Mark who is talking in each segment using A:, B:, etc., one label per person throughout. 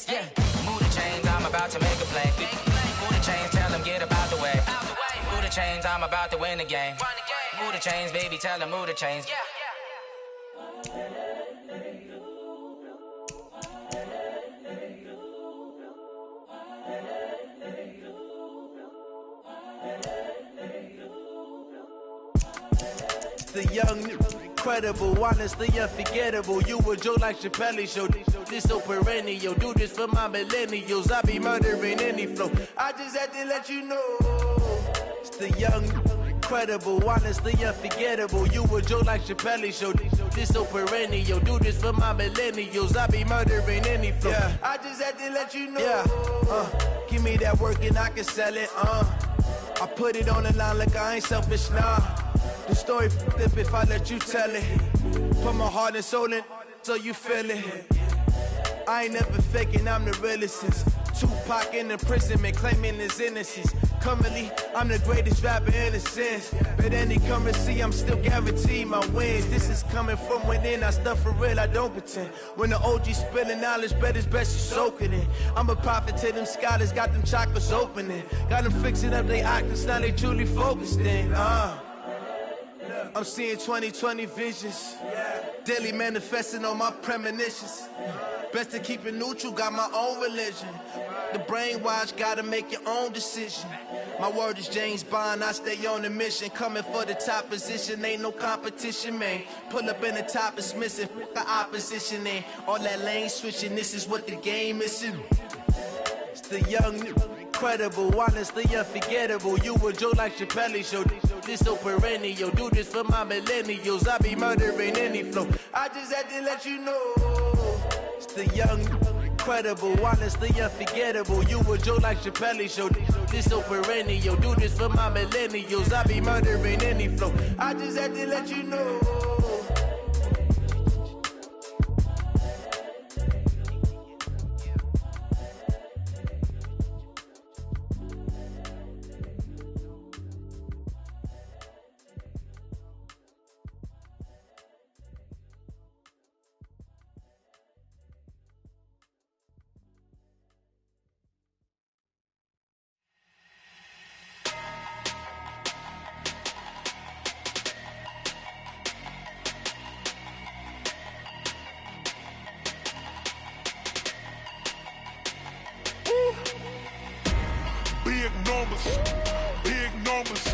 A: Yeah. Move the chains, I'm about to make a play. Move the chains, tell them get about the way. Move the chains, I'm about to win the game. Move the chains, baby, tell them move the chains.
B: The young, incredible, honestly unforgettable. You a joke like Chappelle Show. This so perennial. Do this for my millennials. I be murdering any flow. I just had to let you know. It's the young, incredible, honestly unforgettable. You a joke like Chappelle Show. This so perennial. Do this for my millennials. I be murdering any flow. Yeah. I just had to let you know. Yeah. Give me that work and I can sell it. I put it on the line like I ain't selfish, nah. The story flip if I let you tell it. Put my heart and soul in so you feel it. I ain't never faking, I'm the realest since Tupac in imprisonment, claiming his innocence. Currently, I'm the greatest rapper in a sense. But any currency, I'm still guaranteed my wins. This is coming from within, I stuff for real, I don't pretend. When the OG spilling knowledge, bet it's best you soak it in. I'm a prophet to them scholars, got them chakras opening. Got them fixing up they octaves, now they truly focused in. I'm seeing 2020 visions. Daily manifesting on my premonitions. Best to keep it neutral, got my own religion. The brainwash, gotta make your own decision. My word is James Bond, I stay on a mission. Coming for the top position, ain't no competition, man. Pull up in the top, it's missing, the opposition ain't. All that lane switching, this is what the game is. It's the young, incredible, honestly unforgettable. You a joke like Chappelle Show. This so perennial. Do this for my millennials. I be murdering any flow. I just had to let you know. It's the young, incredible, honestly unforgettable. You a joke like Chappelle Show. This so perennial. Do this for my millennials. I be murdering any flow. I just had to let you know.
C: Big numbers,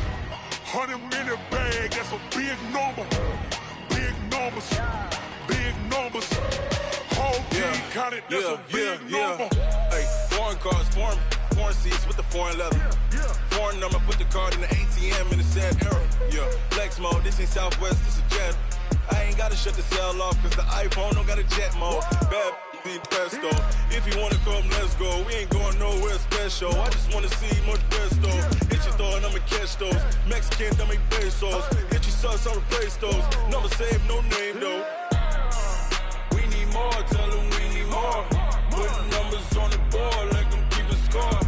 C: 100-minute bag, that's a big number. Big numbers, whole team counted, that's a big number.
D: Hey, foreign cars, foreign seats with the foreign leather. Foreign number, put the card in the ATM in the sad era. Yeah, flex mode, this ain't Southwest, this is jet. I ain't gotta shut the cell off, cause the iPhone don't got a jet mode. Bad need pesto. If you wanna come, let's go. We ain't going nowhere special. I just wanna see more desto. Hit your thought, I'ma catch those. Mexican, don't make pesos. Hit your sauce, I'll replace those. Number save, no name though. We need more, tell them we need more. Put numbers on the board, like them keep a score.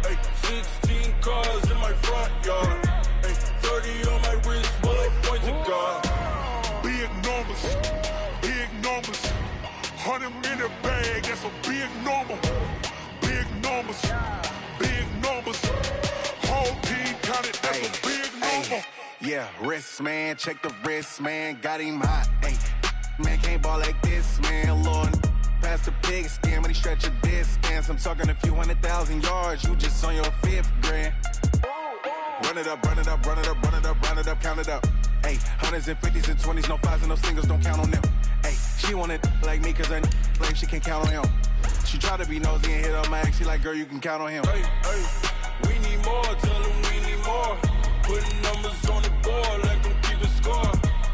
D: Hey, 16 cars in my front yard. Hey, 30 on my wrist, bullet points of God.
C: Big numbers, 100-minute bag, that's a big number. Big numbers, whole team counted, that's a big number.
E: Yeah, wrist man, check the wrist man, got him hot. Ay, man can't ball like this, man. Lord, past the pig skin when he stretch a distance. I'm talking a few 100,000 yards, you just on your 5th grand. Run it up, count it up. Ay, hundreds and 50s and 20s, no 5s and no singles, don't count on them. Ay, she want it like me, cause her claim she can't count on him. She try to be nosy and hit on my ex, she like, girl, you can count on him.
D: Hey, we need more, tell them we need more. Putting numbers on the board, like them keep a score.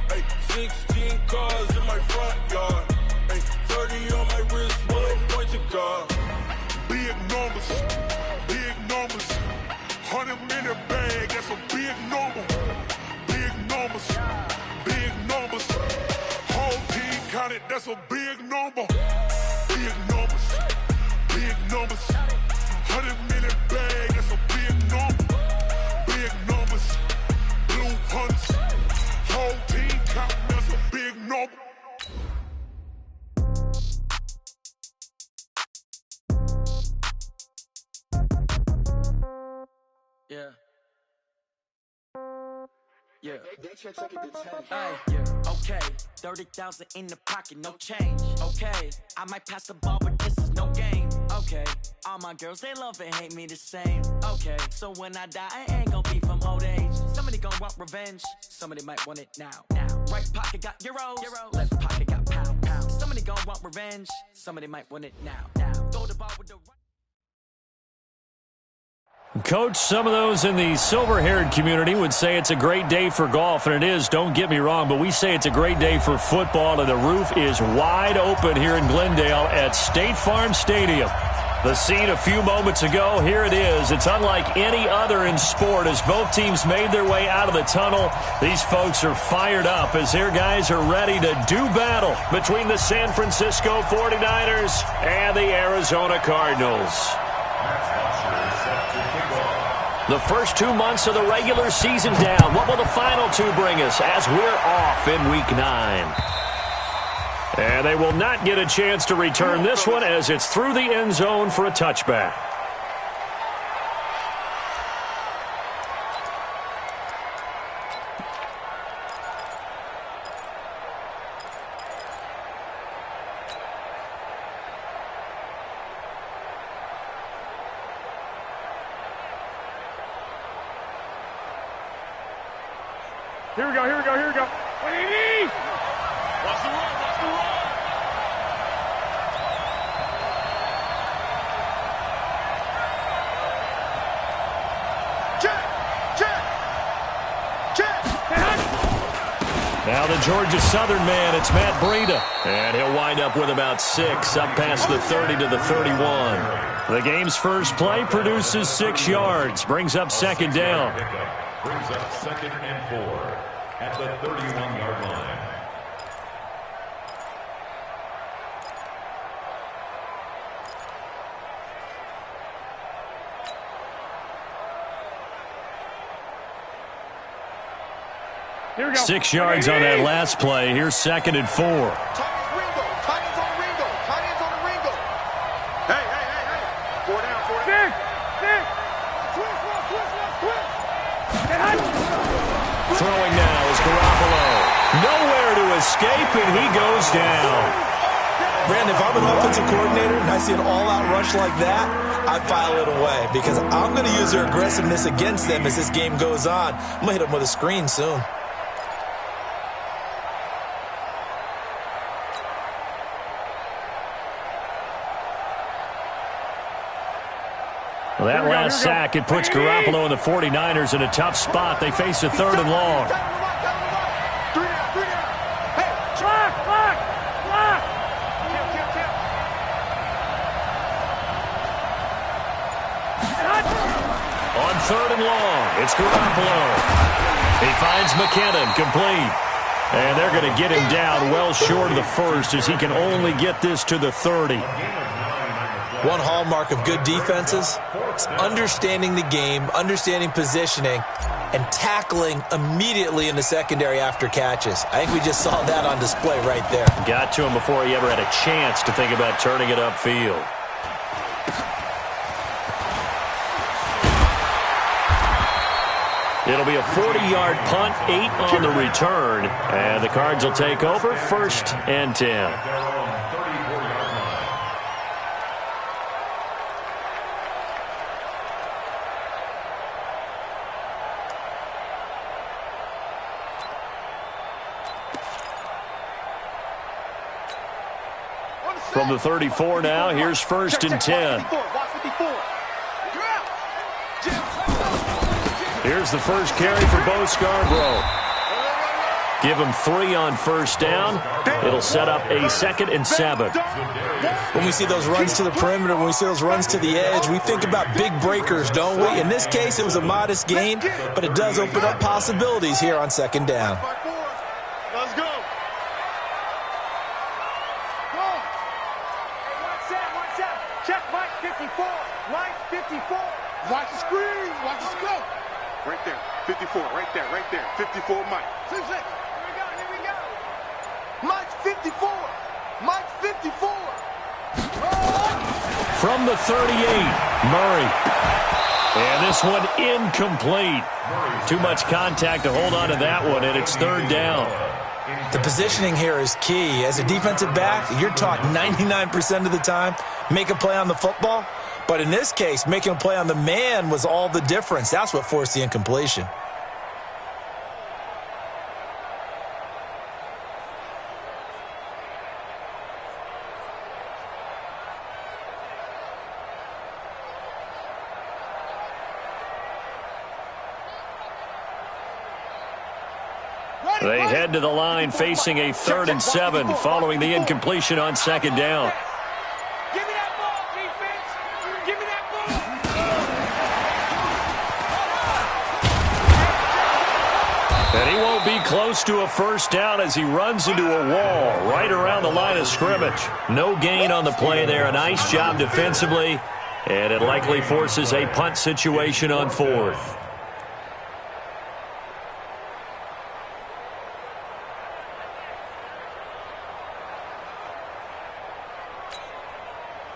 D: Hey, 16 cars in my front yard. Hey, 30 on my wrist, bullet points of God.
C: Big numbers, 100-minute bag, that's a big number. Big numbers, whole team counted, that's a big number. Big numbers, 100-minute bag, that's a big number. Big numbers, blue hunts, whole team counting, that's a big number.
A: Yeah. Yeah. Hey, yeah. Okay. 30,000 in the pocket, no change. Okay. I might pass the ball, but this is no game. Okay. All my girls, they love and hate me the same. Okay. So when I die, I ain't gonna be from old age. Somebody gonna want revenge. Somebody might want it now. Right pocket got euros. Left pocket got pound. Somebody gonna want revenge. Somebody might want it now. Throw the ball with the right.
F: Coach, some of those in the silver-haired community would say it's a great day for golf, and it is, don't get me wrong, but we say it's a great day for football, and the roof is wide open here in Glendale at State Farm Stadium. The scene a few moments ago, here it is. It's unlike any other in sport as both teams made their way out of the tunnel. These folks are fired up as their guys are ready to do battle between the San Francisco 49ers and the Arizona Cardinals. The first 2 months of the regular season down. What will the final two bring us as we're off in Week 9? And they will not get a chance to return this one as it's through the end zone for a touchback.
G: Here we go. What do you need? Watch the run. Check.
F: Now the Georgia Southern man, it's Matt Breida. And he'll wind up with about 6, up past the 30 to the 31. The game's first play produces 6 yards, brings up second down.
H: Brings up 2nd and 4 at the 31-yard line.
G: Here we go.
F: 6 yards on that last play. Here's 2nd and 4.
G: Tiny is on the Ringo. Hey. 4 down. Six.
F: Throwing now is Garoppolo. Nowhere to escape, and he goes down.
I: Brandon, if I'm an offensive coordinator and I see an all-out rush like that, I file it away because I'm going to use their aggressiveness against them as this game goes on. I'm going to hit them with a screen soon.
F: Well, that last sack, it puts Garoppolo and the 49ers in a tough spot. They face a 3rd and long.
G: 3 down. Hey, block.
F: On 3rd and long, it's Garoppolo. He finds McKinnon, complete. And they're going to get him down well short of the first as he can only get this to the 30.
I: One hallmark of good defenses is understanding the game, understanding positioning, and tackling immediately in the secondary after catches. I think we just saw that on display right there.
F: Got to him before he ever had a chance to think about turning it upfield. It'll be a 40-yard punt, 8 on the return, and the Cards will take over 1st and 10. From the 34 now, here's 1st and 10. Here's the first carry for Bo Scarborough. Give him 3 on 1st down. It'll set up a 2nd and 7.
I: When we see those runs to the perimeter, when we see those runs to the edge, we think about big breakers, don't we? In this case, it was a modest gain, but it does open up possibilities here on 2nd down.
G: Let's go. Check Mike 54. Mike 54. Watch the screen. Watch the scope. Right there. 54. Right there. 54 Mike. Here we go. Mike 54. Mike 54.
F: From the 38, Murray. And this one incomplete. Too much contact to hold on to that one, and it's third down.
I: The positioning here is key. As a defensive back, you're taught 99% of the time, make a play on the football. But in this case, making a play on the man was all the difference. That's what forced the incompletion.
F: They head to the line facing a 3rd and 7 following the incompletion on 2nd down.
G: Give me that ball, defense. Give me that ball.
F: And he won't be close to a first down as he runs into a wall right around the line of scrimmage. No gain on the play there. A nice job defensively, and it likely forces a punt situation on 4th.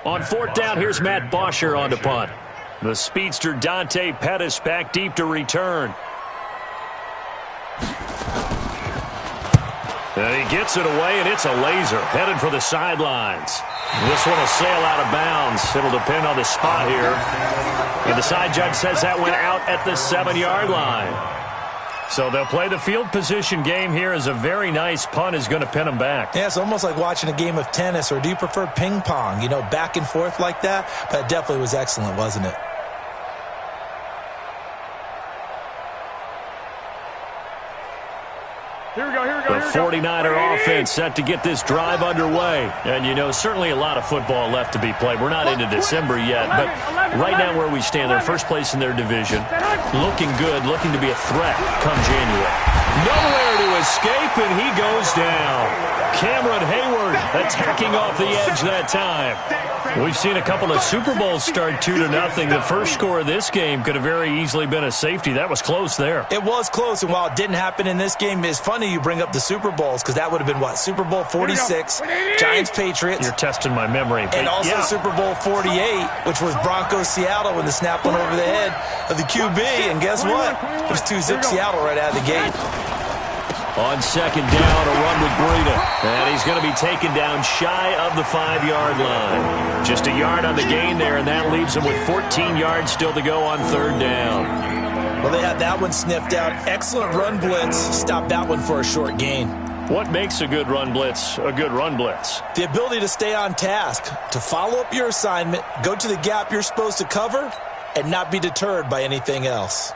F: On 4th down, here's Matt Bosher on to punt. The speedster Dante Pettis back deep to return. And he gets it away, and it's a laser headed for the sidelines. This one will sail out of bounds. It'll depend on the spot here. And the side judge says that went out at the 7-yard line. So they'll play the field position game here as a very nice punt is going to pin them back.
I: Yeah, it's almost like watching a game of tennis, or do you prefer ping pong? You know, back and forth like that? But it definitely was excellent, wasn't it?
G: Here we go, here we go,
F: The 49er offense set to get this drive underway. And, you know, certainly a lot of football left to be played. We're not into December yet, but right now where we stand, they're first place in their division. Looking good, looking to be a threat come January. Nowhere to escape, and he goes down. Cameron Hayward attacking off the edge that time. We've seen a couple of Super Bowls start 2-0. The first score of this game could have very easily been a safety. That was close there.
I: It was close, and while it didn't happen in this game, it's funny you bring up the Super Bowls, because that would have been, what, Super Bowl 46, Giants-Patriots.
F: You're testing my memory.
I: And also Super Bowl 48, which was Broncos-Seattle when the snap went over the head of the QB. And guess what? It was 2-zip Seattle right out of the gate.
F: On 2nd down, a run with Breida. And he's going to be taken down shy of the 5-yard line. Just a yard on the gain there, and that leaves him with 14 yards still to go on 3rd down.
I: Well, they had that one sniffed out. Excellent run blitz. Stopped that one for a short gain.
F: What makes a good run blitz a good run blitz?
I: The ability to stay on task, to follow up your assignment, go to the gap you're supposed to cover, and not be deterred by anything else.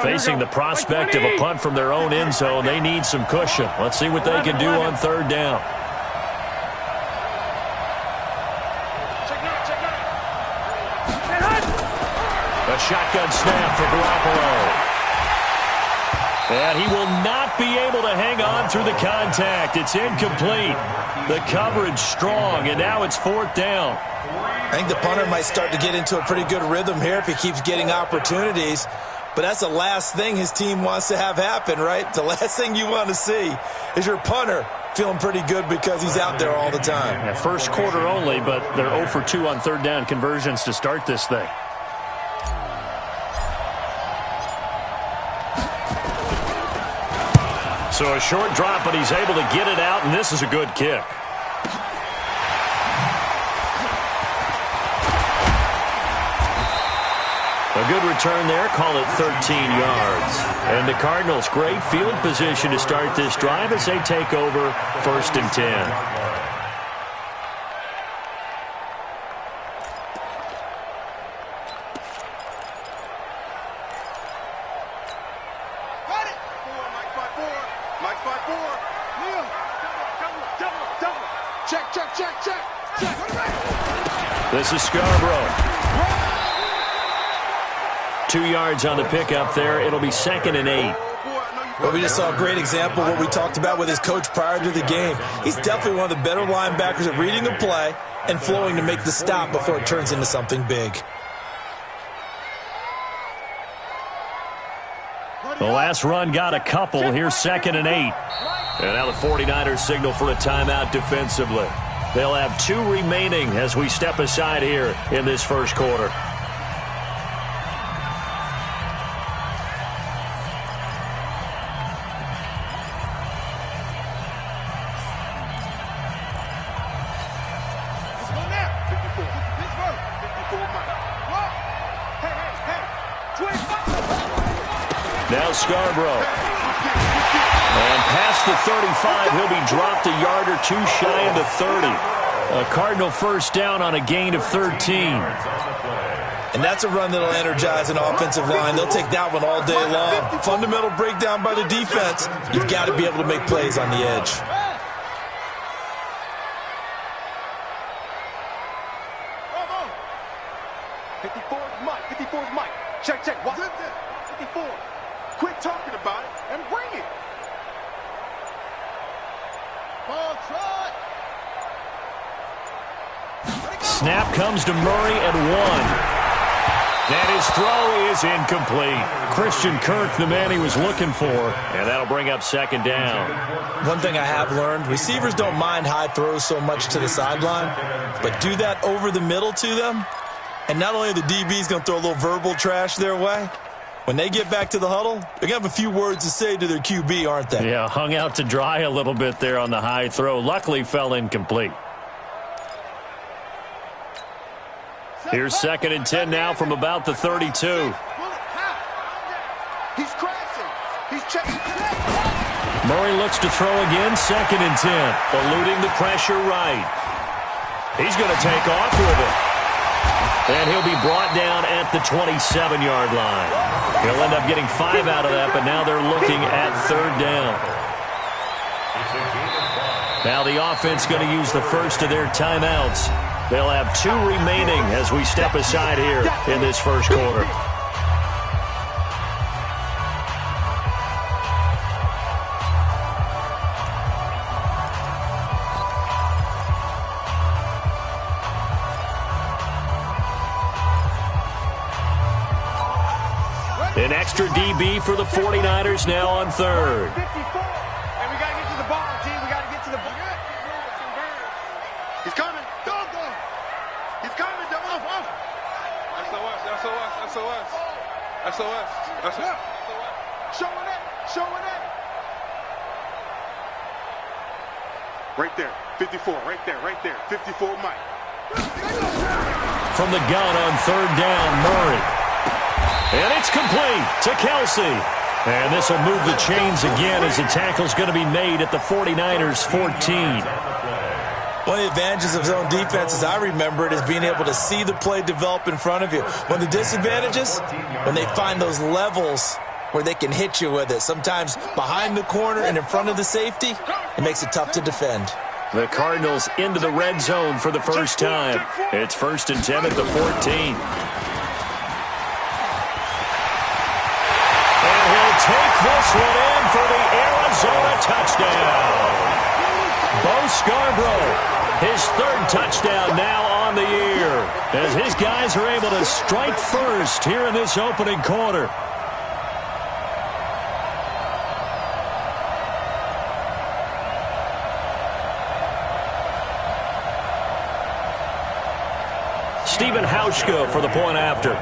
F: Facing the prospect of a punt from their own end zone, they need some cushion. Let's see what they can do on 3rd down. A shotgun snap for Garoppolo. And he will not be able to hang on through the contact. It's incomplete. The coverage strong, and now it's 4th down.
I: I think the punter might start to get into a pretty good rhythm here if he keeps getting opportunities. But that's the last thing his team wants to have happen, right? The last thing you want to see is your punter feeling pretty good because he's out there all the time.
F: Yeah, first quarter only, but they're 0 for 2 on 3rd down conversions to start this thing. So a short drop, but he's able to get it out, and this is a good kick. A good return there, call it 13 yards. And the Cardinals, great field position to start this drive as they take over 1st and 10. This is Scarborough. 2 yards on the pickup there. It'll be 2nd and 8.
I: Well, we just saw a great example of what we talked about with his coach prior to the game. He's definitely one of the better linebackers at reading a play and flowing to make the stop before it turns into something big.
F: The last run got a couple. Here's 2nd and 8. And now the 49ers signal for a timeout defensively. They'll have 2 remaining as we step aside here in this first quarter. Now Scarborough. And past the 35, he'll be dropped a yard or 2 shy of the 30. A Cardinal first down on a gain of 13.
I: And that's a run that'll energize an offensive line. They'll take that one all day long. Fundamental breakdown by the defense. You've got to be able to make plays on the edge.
G: Check. What's it? 54. Quit talking about it and bring it. Ball trot.
F: Snap comes to Murray at 1. And his throw is incomplete. Christian Kirk, the man he was looking for, and that'll bring up second down.
I: One thing I have learned, receivers don't mind high throws so much to the sideline, but do that over the middle to them, and not only are the DBs going to throw a little verbal trash their way, when they get back to the huddle, they're going to have a few words to say to their QB, aren't they?
F: Yeah, hung out to dry a little bit there on the high throw. Luckily fell incomplete. Here's 2nd and 10 now from about the 32.
G: He's crashing. He's checking.
F: Murray looks to throw again, 2nd and 10. Eluding the pressure right. He's going to take off with it. And he'll be brought down at the 27-yard line. He'll end up getting 5 out of that, but now they're looking at 3rd down. Now the offense going to use the first of their timeouts. They'll have 2 remaining as we step aside here in this first quarter. An extra DB for the 49ers now on 3rd.
G: And we got to get to the ball, team. We got to get to the ball. He's coming. Don't go. He's coming. Don't off. SOS. Showing it. Right there. 54. Right there. 54 Mike.
F: From the gun on 3rd down, Murray. And it's complete to Kelsey. And this will move the chains again as the tackle's going to be made at the 49ers' 14.
I: One of the advantages of zone defense, as I remember it, is being able to see the play develop in front of you. One of the disadvantages, when they find those levels where they can hit you with it. Sometimes behind the corner and in front of the safety, it makes it tough to defend.
F: The Cardinals into the red zone for the first time. It's 1st and 10 at the 14. Take this one in for the Arizona touchdown. Bo Scarborough, his 3rd touchdown now on the year, as his guys are able to strike first here in this opening quarter. Stephen Hauschka for the point after.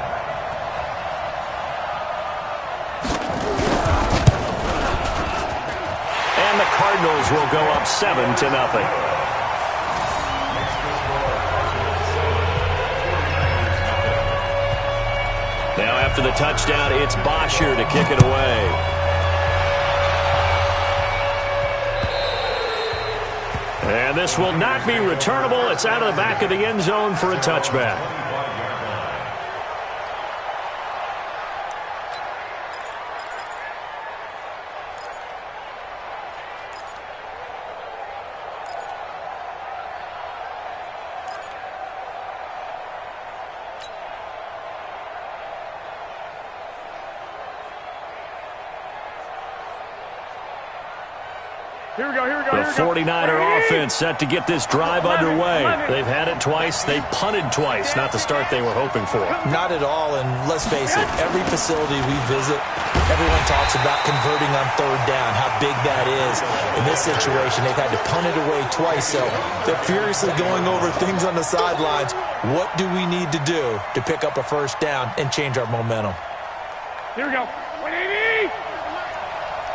F: And the Cardinals will go up 7-0. Now after the touchdown, it's Bosher to kick it away. And this will not be returnable. It's out of the back of the end zone for a touchback.
G: Here we go.
F: The 49er offense set to get this drive underway. They've had it twice. They've punted twice. Not the start they were hoping for.
I: Not at all, and let's face it, every facility we visit, everyone talks about converting on third down, how big that is. In this situation, they've had to punt it away twice, so they're furiously going over things on the sidelines. What do we need to do to pick up a first down and change our momentum?
G: Here we go. 180!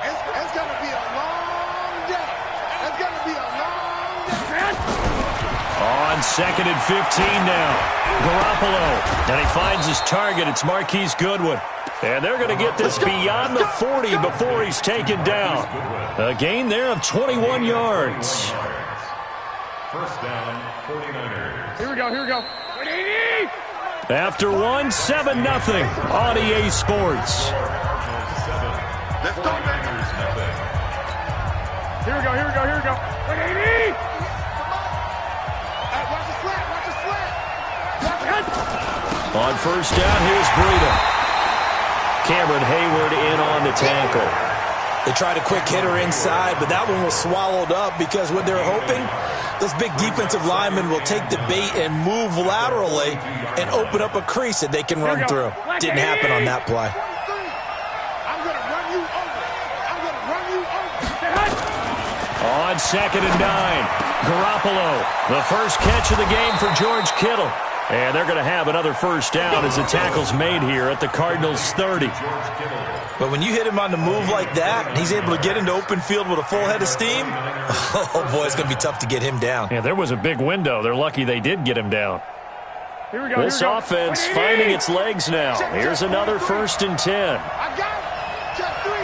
G: It's going to be a long day. It's going to be a long day.
F: On 2nd and 15 now. Garoppolo. And he finds his target. It's Marquise Goodwin. And they're going to get this beyond the 40 before he's taken down. A gain there of 21 yards.
H: First down, 49ers.
G: Here we go. 180!
F: After 1, 7-0 on EA Sports.
G: Let's go, baby. Here we go. 180! Watch the slant.
F: On first down, here's Breida. Cameron Hayward in on the tackle.
I: They tried a quick hitter inside, but that one was swallowed up because what they're hoping, those big defensive linemen will take the bait and move laterally and open up a crease that they can run through. Didn't happen on that play.
G: I'm going to run you over.
F: On 2nd and 9, Garoppolo. The first catch of the game for George Kittle. And they're going to have another first down as the tackle's made here at the Cardinals' 30.
I: But when you hit him on the move like that, and he's able to get into open field with a full head of steam, oh boy, it's going to be tough to get him down.
F: Yeah, there was a big window. They're lucky they did get him down.
G: Here we go.
F: This offense finding its legs now. Here's another 1st and 10.
G: I got it. Check three.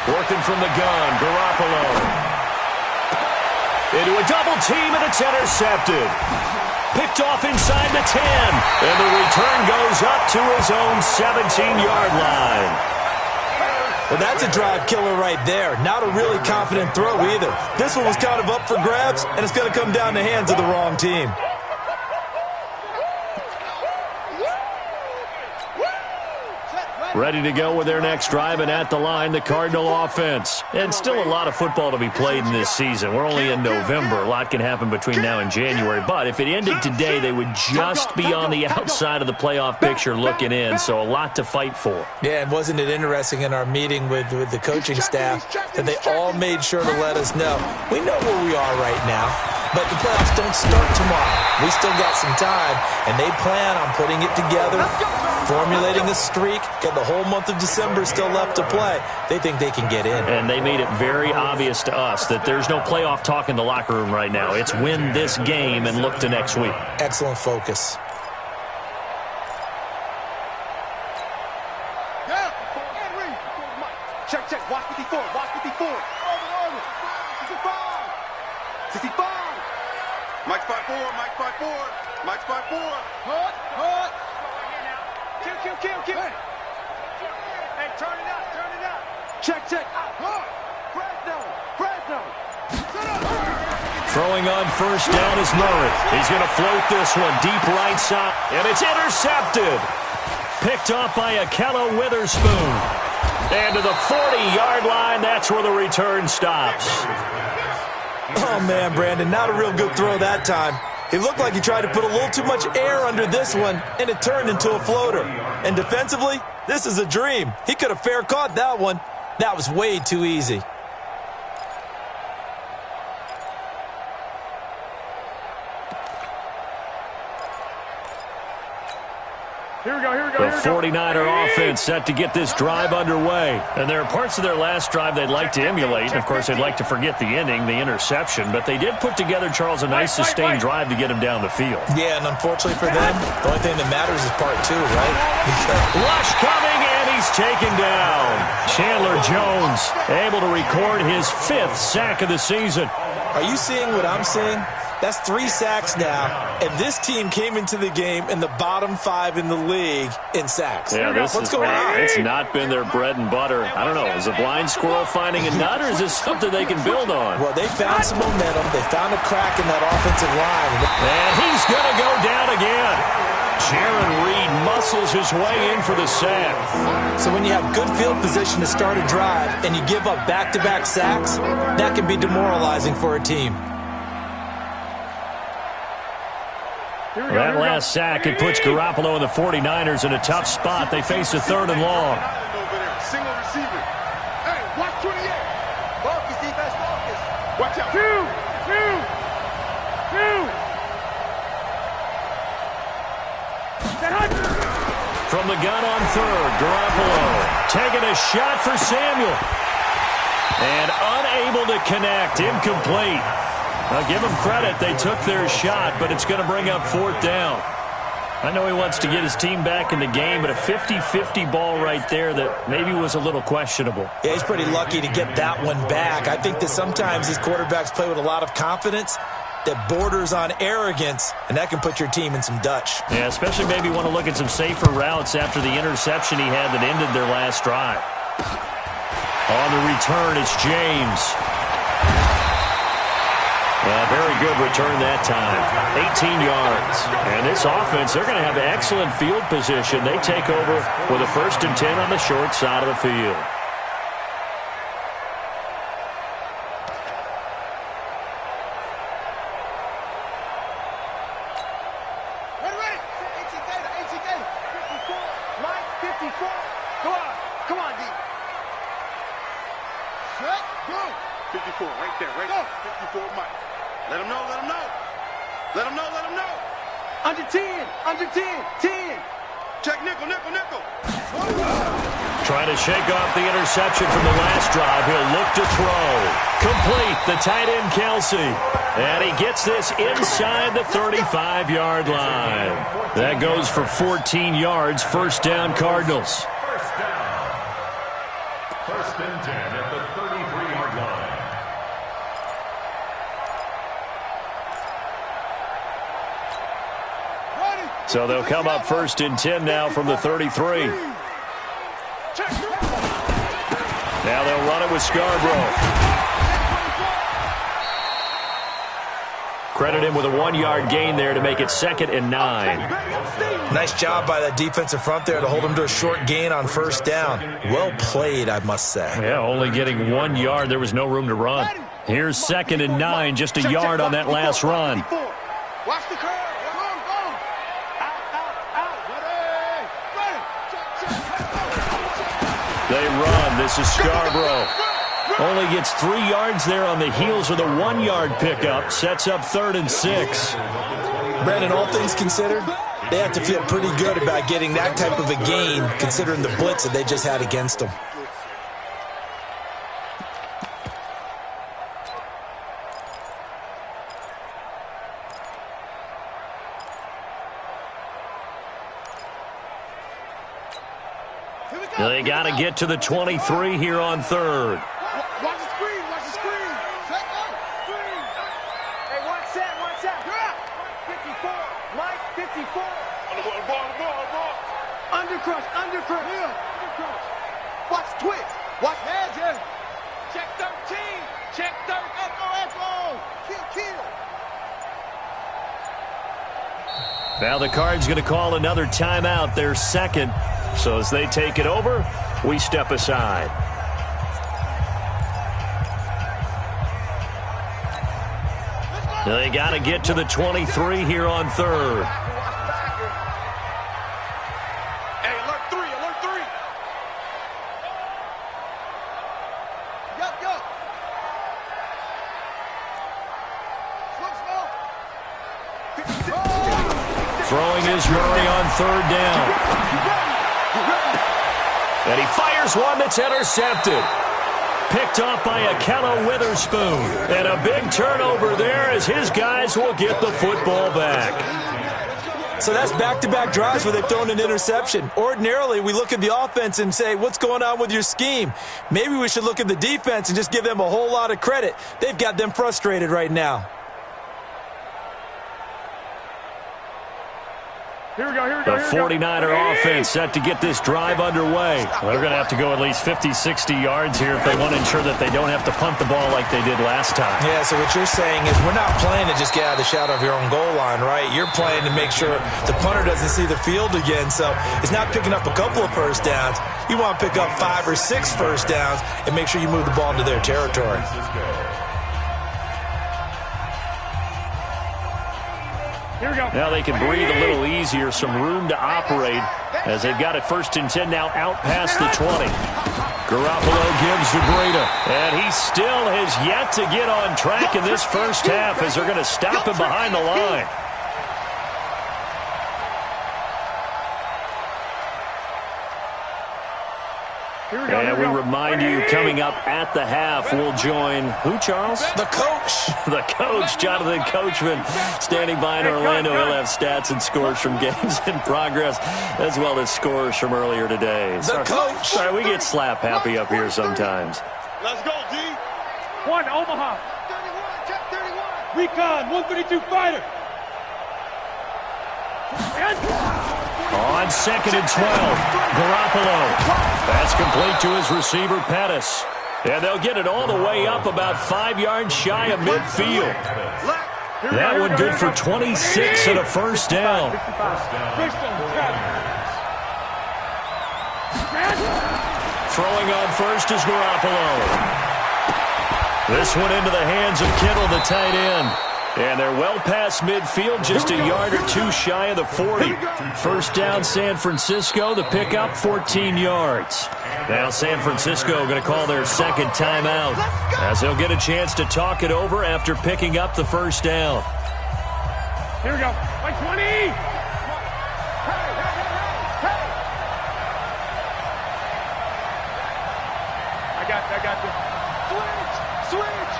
F: Working from the gun, Garoppolo. Into a double team, and it's intercepted. Picked off inside the 10. And the return goes up to his own 17-yard line.
I: Well, that's a drive killer right there. Not a really confident throw either. This one was kind of up for grabs, and it's going to come down the hands of the wrong team.
F: Ready to go with their next drive, and at the line, the Cardinal offense. And still a lot of football to be played in this season. We're only in November. A lot can happen between now and January. But if it ended today, they would just be on the outside of the playoff picture looking in. So a lot to fight for.
I: Yeah, and wasn't it interesting in our meeting with the coaching staff that they all made sure to let us know, we know where we are right now, but the playoffs don't start tomorrow. We still got some time, and they plan on putting it together, formulating a streak, got the whole month of December still left to play. They think they can get in.
F: And they made it very obvious to us that there's no playoff talk in the locker room right now. It's win this game and look to next week.
I: Excellent focus.
G: Check. Watch 54. 65. Mike 5-4. Hood. Kill. Hey, turn it up. Check. Fresno.
F: Throwing on first down is Murray. He's going to float this one deep right side, and it's intercepted. Picked off by Akello Witherspoon. And to the 40-yard line, that's where the return stops.
I: Oh, man, Brandon, not a real good throw that time. It looked like he tried to put a little too much air under this one, and it turned into a floater. And defensively, this is a dream. He could have fair caught that one. That was way too easy.
G: Here we go.
F: The 49er offense set to get this drive underway. And there are parts of their last drive they'd like to emulate. And, of course, they'd like to forget the ending, the interception. But they did put together, Charles, a nice sustained drive to get him down the field.
I: Yeah, and unfortunately for them, the only thing that matters is part two, right?
F: Rush coming, and he's taken down. Chandler Jones able to record his 5th sack of the season.
I: Are you seeing what I'm seeing? That's 3 sacks now, and this team came into the game in the bottom 5 in the league in sacks.
F: Yeah,
I: What's going on?
F: It's not been their bread and butter. I don't know. Is a blind squirrel finding a nut, or is this something they can build on?
I: Well, they found some momentum. They found a crack in that offensive line.
F: And he's going to go down again. Jaron Reed muscles his way in for the sack.
I: So when you have good field position to start a drive and you give up back-to-back sacks, that can be demoralizing for a team.
F: That last sack, it puts Garoppolo and the 49ers in a tough spot. They face a 3rd and long.
G: Single receiver. Hey, watch 28. Focus, defense, focus. Watch out. Two.
F: From the gun on 3rd, Garoppolo taking a shot for Samuel. And unable to connect, incomplete. Now give them credit, they took their shot, but it's going to bring up 4th down. I know he wants to get his team back in the game, but a 50-50 ball right there that maybe was a little questionable.
I: Yeah, he's pretty lucky to get that one back. I think that sometimes these quarterbacks play with a lot of confidence that borders on arrogance, and that can put your team in some Dutch.
F: Yeah, especially maybe want to look at some safer routes after the interception he had that ended their last drive. On the return, it's James. Very good return that time. 18 yards. And this offense, they're going to have excellent field position. They take over with a 1st and 10 on the short side of the field.
G: Under 10. Check nickel.
F: Trying to shake off the interception from the last drive. He'll look to throw. Complete, the tight end Kelsey. And he gets this inside the 35-yard line. That goes for 14 yards. 1st down, Cardinals.
H: First down. 1st and 10 at the 33-yard line.
F: So they'll come up 1st and 10 now from the 33. Now they'll run it with Scarborough. Credit him with a 1-yard gain there to make it 2nd and 9.
I: Nice job by that defensive front there to hold him to a short gain on 1st down. Well played, I must say.
F: Yeah, only getting 1 yard. There was no room to run. Here's 2nd and 9, just a yard on that last run.
G: Watch the curve.
F: They run. This is Scarborough. Only gets 3 yards there on the heels of the 1-yard pickup. Sets up 3rd and 6.
I: Brandon, all things considered, they have to feel pretty good about getting that type of a gain considering the blitz that they just had against them.
F: They got to get to the 23 here on 3rd.
G: Watch the screen. Check out. Screen. Hey, watch that. 54. Mike, 54. Ball. Undercrush. Yeah. Undercrush. Watch twitch. Watch heads, yeah. Check 13. Echo. Kill.
F: Now the Cards going to call another timeout, their 2nd. So as they take it over, we step aside. They got to get to the 23 here on 3rd.
G: Hey, alert 3. Yo.
F: Throwing is Murray on 3rd down. And he fires one that's intercepted. Picked off by Akello Witherspoon. And a big turnover there as his guys will get the football back.
I: So that's back-to-back drives where they've thrown an interception. Ordinarily, we look at the offense and say, what's going on with your scheme? Maybe we should look at the defense and just give them a whole lot of credit. They've got them frustrated right now.
F: The 49er offense set to get this drive underway. Well, they're going to have to go at least 50, 60 yards here if they want to ensure that they don't have to punt the ball like they did last time.
I: Yeah, so what you're saying is we're not playing to just get out of the shadow of your own goal line, right? You're playing to make sure the punter doesn't see the field again. So it's not picking up a couple of first downs. You want to pick up 5 or 6 first downs and make sure you move the ball into their territory.
F: Now they can breathe a little easier, some room to operate as they've got it 1st and 10 now out past the 20. Garoppolo gives to Breida, and he still has yet to get on track in this first half as they're going to stop him behind the line. And we remind you, coming up at the half, we'll join who, Charles?
I: The coach.
F: The coach, Jonathan Coachman, standing by in Orlando. He'll have stats and scores from games in progress, as well as scores from earlier today.
I: The coach.
F: Sorry, we get slap happy up here sometimes.
G: Let's go, D. 1, Omaha. 31, check 31. Recon, 132 fighter.
F: On 2nd and 12, Garoppolo. That's complete to his receiver, Pettis. And they'll get it all the way up about 5 yards shy of midfield. That one good for 26 and a first down. Throwing on first is Garoppolo. This one into the hands of Kittle, the tight end. And they're well past midfield, just a yard or 2 shy of the 40. First down, San Francisco. The pickup, 14 yards. Now San Francisco going to call their second timeout as they'll get a chance to talk it over after picking up the first down.
G: Here we go. By 20. I got this. Switch.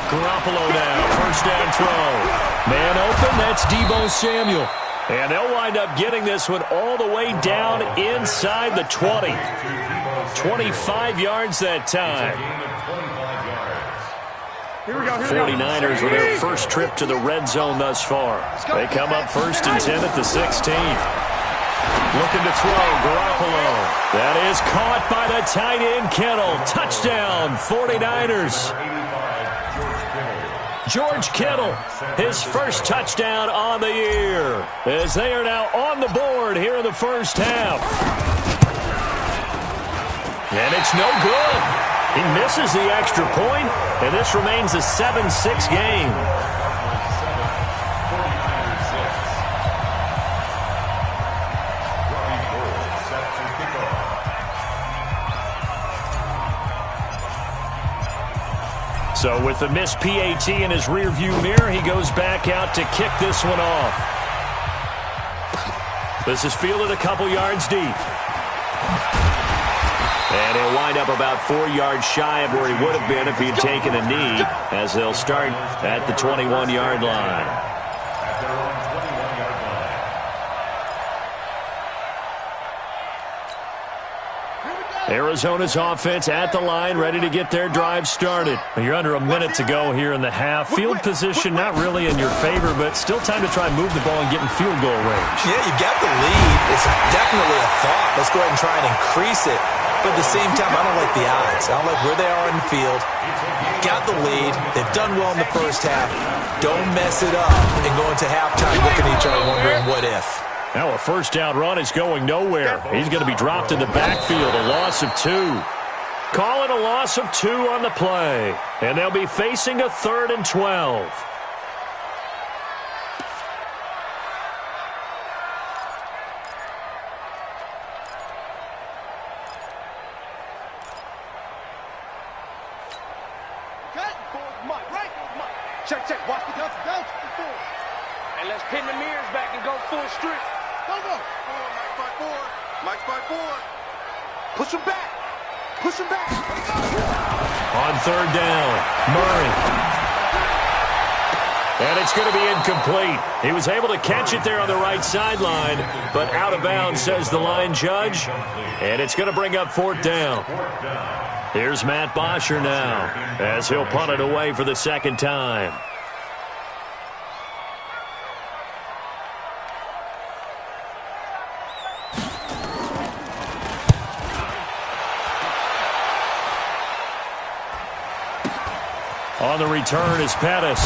F: Garoppolo now, first down throw. Man open, that's Deebo Samuel. And they'll wind up getting this one all the way down inside the 20. 25 yards that time. 49ers with their first trip to the red zone thus far. They come up 1st and 10 at the 16. Looking to throw, Garoppolo. That is caught by the tight end, Kittle. Touchdown, 49ers. George Kittle, his first touchdown on the year, as they are now on the board here in the first half. And it's no good. He misses the extra point, and this remains a 7-6 game. So with the missed PAT in his rearview mirror, he goes back out to kick this one off. This is fielded a couple yards deep. And he'll wind up about 4 yards shy of where he would have been if he'd taken a knee, as they'll start at the 21-yard line. Arizona's offense at the line, ready to get their drive started. You're under a minute to go here in the half. Field position not really in your favor, but still time to try and move the ball and get in field goal range.
I: Yeah, you got the lead. It's definitely a thought. Let's go ahead and try and increase it. But at the same time, I don't like the odds. I don't like where they are in the field. Got the lead. They've done well in the first half. Don't mess it up and go into halftime looking at each other wondering what if.
F: Now a first down run is going nowhere. He's going to be dropped in the backfield, a loss of 2. Call it a loss of 2 on the play. And they'll be facing a 3rd and 12.
G: Check. Watch the bounce. And let's pin the mirrors back and go full street. Go. Mike's by 4. Push him back.
F: On 3rd down, Murray. And it's going to be incomplete. He was able to catch it there on the right sideline, but out of bounds, says the line judge. And it's going to bring up 4th down. Here's Matt Bosher now, as he'll punt it away for the second time. On the return is Pettis.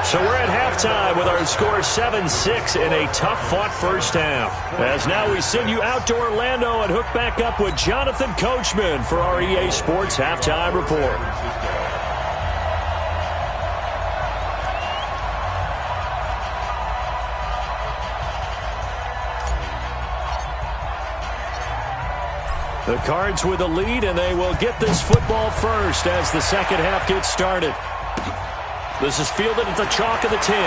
F: So we're at halftime with our score 7-6 in a tough-fought first half. As now we send you out to Orlando and hook back up with Jonathan Coachman for our EA Sports Halftime Report. The Cards with the lead, and they will get this football first as the second half gets started. This is fielded at the chalk of the 10.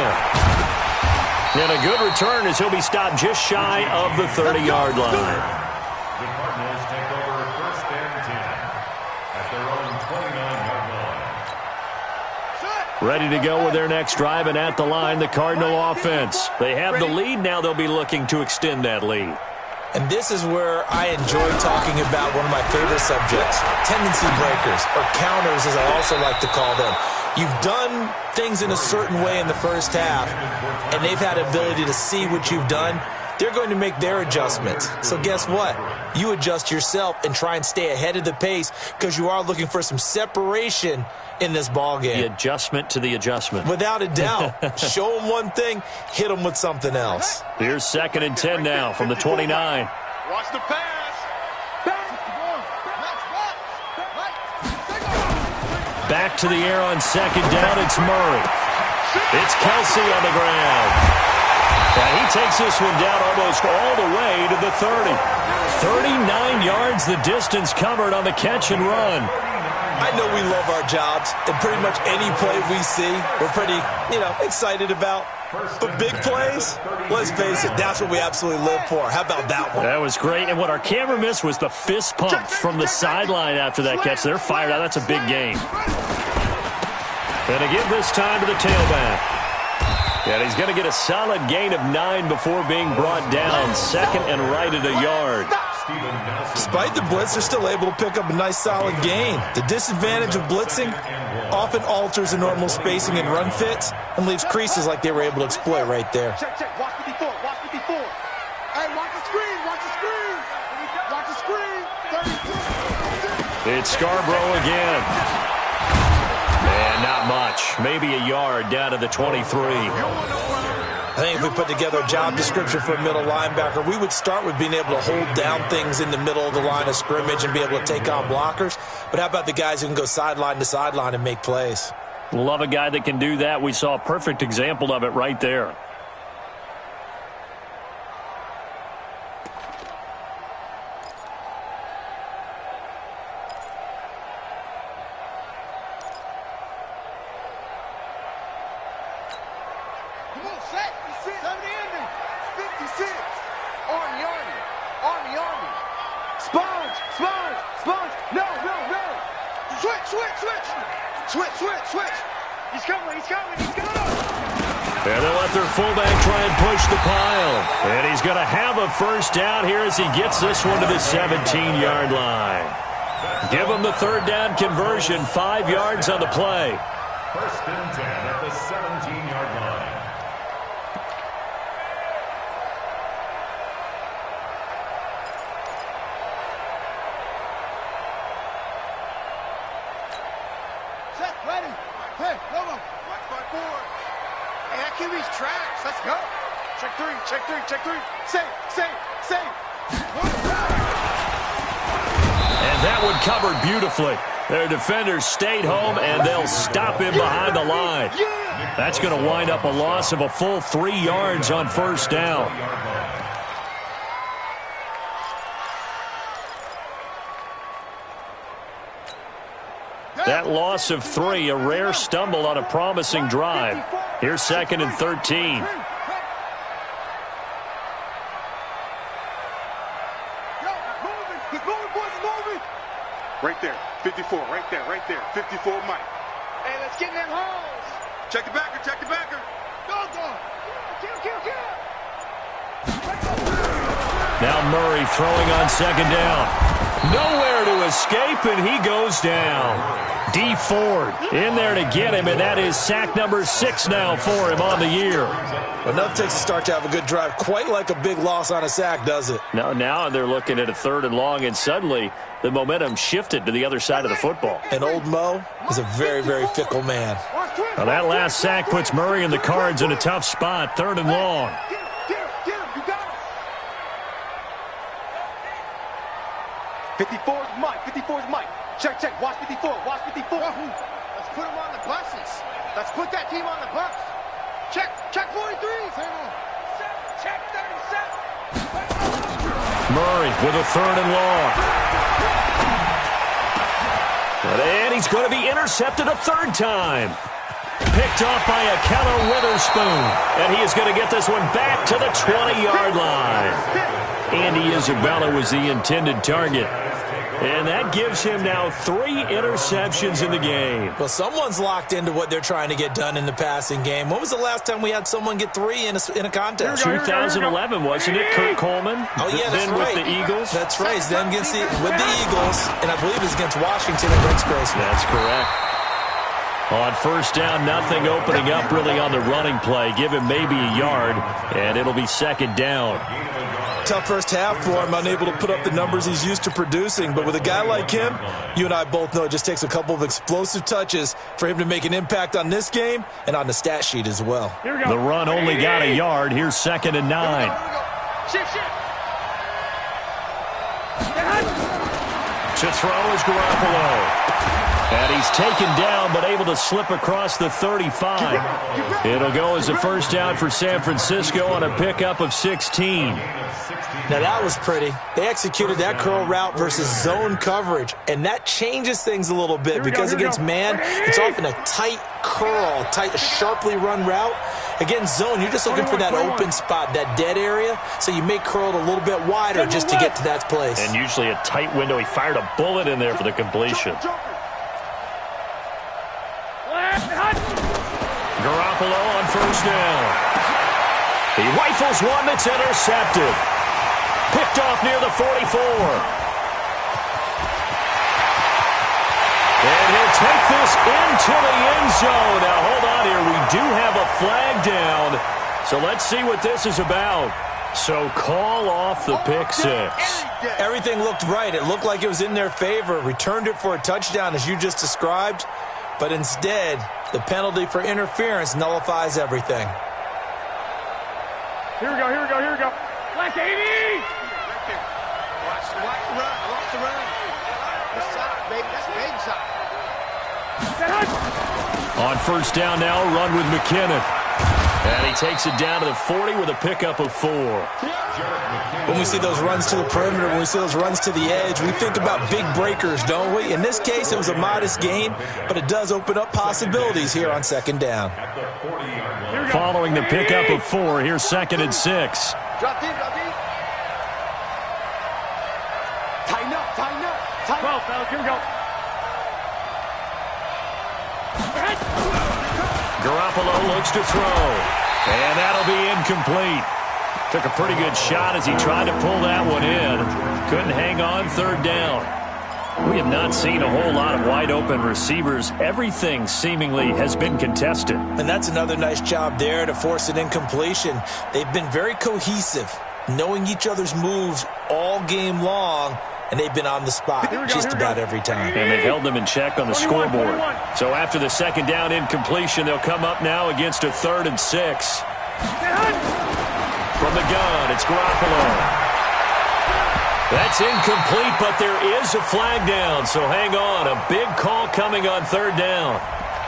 F: And a good return as he'll be stopped just shy of the 30-yard line.
H: The Cardinals take over first and 10 at their own 29-yard line.
F: Ready to go with their next drive, and at the line, the Cardinal offense. They have the lead. Now they'll be looking to extend that lead.
I: And this is where I enjoy talking about one of my favorite subjects, tendency breakers, or counters as I also like to call them. You've done things in a certain way in the first half, and they've had ability to see what you've done. They're going to make their adjustments. So guess what? You adjust yourself and try and stay ahead of the pace because you are looking for some separation in this ball game.
F: The adjustment to the adjustment.
I: Without a doubt. Show them one thing, hit them with something else.
F: Here's 2nd and 10 now from the 29.
G: Watch the pass.
F: Back to the air on 2nd down. It's Murray. It's Kelsey on the ground. And he takes this one down almost all the way to the 30. 39 yards the distance covered on the catch and run.
I: I know we love our jobs, and pretty much any play we see, we're pretty, excited about. But big plays, let's face it, that's what we absolutely live for. How about that one?
F: That was great, and what our camera missed was the fist pump from the sideline after that catch. They're fired out. That's a big game. And to give this time to the tailback. And he's going to get a solid gain of 9 before being brought down. 2nd and right at a yard.
I: Despite the blitz, they're still able to pick up a nice solid gain. The disadvantage of blitzing often alters the normal spacing and run fits and leaves creases like they were able to exploit right there.
G: Check. Watch the before. Hey, watch the screen. Watch the screen. 32.
F: It's Scarborough again. And not much. Maybe a yard down to the 23.
I: I think if we put together a job description for a middle linebacker, we would start with being able to hold down things in the middle of the line of scrimmage and be able to take on blockers. But how about the guys who can go sideline to sideline and make plays?
F: Love a guy that can do that. We saw a perfect example of it right there.
G: Switch. He's coming.
F: And they'll let their fullback try and push the pile. And he's going to have a first down here as he gets this one to the 17-yard line. Give him the 3rd down conversion, 5 yards on the play.
H: 1st and 10 at the 17-yard line.
G: Ready. Hey, come on. 5-4. Hey, that QB's trash. Let's go. Check three. Save.
F: And that one covered beautifully. Their defenders stayed home, and they'll stop him behind the line. That's going to wind up a loss of a full 3 yards on 1st down. That loss of 3, a rare stumble on a promising drive. Here's 2nd and 13.
G: Right there, 54, right there, 54 Mike. Hey, let's get in them holes. Check the backer. Go. Kill.
F: Now Murray throwing on second down. Nowhere to escape, and he goes down. D Ford in there to get him, and that is sack number 6 now for him on the year.
I: Well, nothing takes a start to have a good drive. Quite like a big loss on a sack, does it?
F: Now they're looking at a 3rd and long, and suddenly the momentum shifted to the other side of the football.
I: And old Mo is a very, very fickle man.
F: Now that last sack puts Murray and the Cards in a tough spot. 3rd and long.
G: Get him, you got him. 54's Mike, 54's Mike. Check, watch 54, watch 54. Let's put him on the buses. Let's put that team on the bus. Check 43. Check 37.
F: Murray with a 3rd and long. And he's going to be intercepted a 3rd time. Picked off by Akello Witherspoon. And he is going to get this one back to the 20-yard line. Andy Isabella was the intended target. And that gives him now 3 interceptions in the game.
I: Well, someone's locked into what they're trying to get done in the passing game. When was the last time we had someone get 3 in a contest?
F: 2011, wasn't it? Kurt Coleman?
I: Oh, yeah, that's
F: then
I: right.
F: With the Eagles?
I: That's right. Then with the Eagles, and I believe it was against Washington and Rex Grossman.
F: That's correct. On 1st down, nothing opening up really on the running play. Give him maybe a yard, and it'll be 2nd down.
I: Tough first half for him, unable to put up the numbers he's used to producing. But with a guy like him, you and I both know it just takes a couple of explosive touches for him to make an impact on this game and on the stat sheet as well.
F: The run only got a yard. Here's 2nd and 9. To throw is Garoppolo. And he's taken down, but able to slip across the 35. It'll go as a 1st down for San Francisco on a pickup of 16.
I: Now, that was pretty. They executed that curl route versus zone coverage, and that changes things a little bit because against man, it's often a tight curl, sharply run route. Against zone, you're just looking for that open spot, that dead area, so you may curl it a little bit wider just to get to that place.
F: And usually a tight window. He fired a bullet in there for the completion. Garoppolo on 1st down. He rifles one that's intercepted. Picked off near the 44. And he'll take this into the end zone. Now, hold on here. We do have a flag down. So let's see what this is about. So call off the pick 6.
I: Everything looked right. It looked like it was in their favor. Returned it for a touchdown, as you just described. But instead, the penalty for interference nullifies everything.
G: Here we go. Black 80! Watch the run. That's side, baby. That's big side.
F: On 1st down now, run with McKinnon. And he takes it down to the 40 with a pickup of 4.
I: When we see those runs to the perimeter, when we see those runs to the edge, we think about big breakers, don't we? In this case, it was a modest gain, but it does open up possibilities here on 2nd down.
F: Following the pickup of 4, here's 2nd and 6.
G: Drop deep. Tighten up. 12, fellas, here we go.
F: Garoppolo looks to throw. And that'll be incomplete. Took a pretty good shot as he tried to pull that one in. Couldn't hang on 3rd down. We have not seen a whole lot of wide-open receivers. Everything seemingly has been contested.
I: And that's another nice job there to force an incompletion. They've been very cohesive, knowing each other's moves all game long, and they've been on the spot just about every time.
F: And they've held them in check on the scoreboard. So after the 2nd down incompletion, they'll come up now against a 3rd and 6. From the gun, it's Garoppolo. That's incomplete, but there is a flag down, so hang on. A big call coming on 3rd down.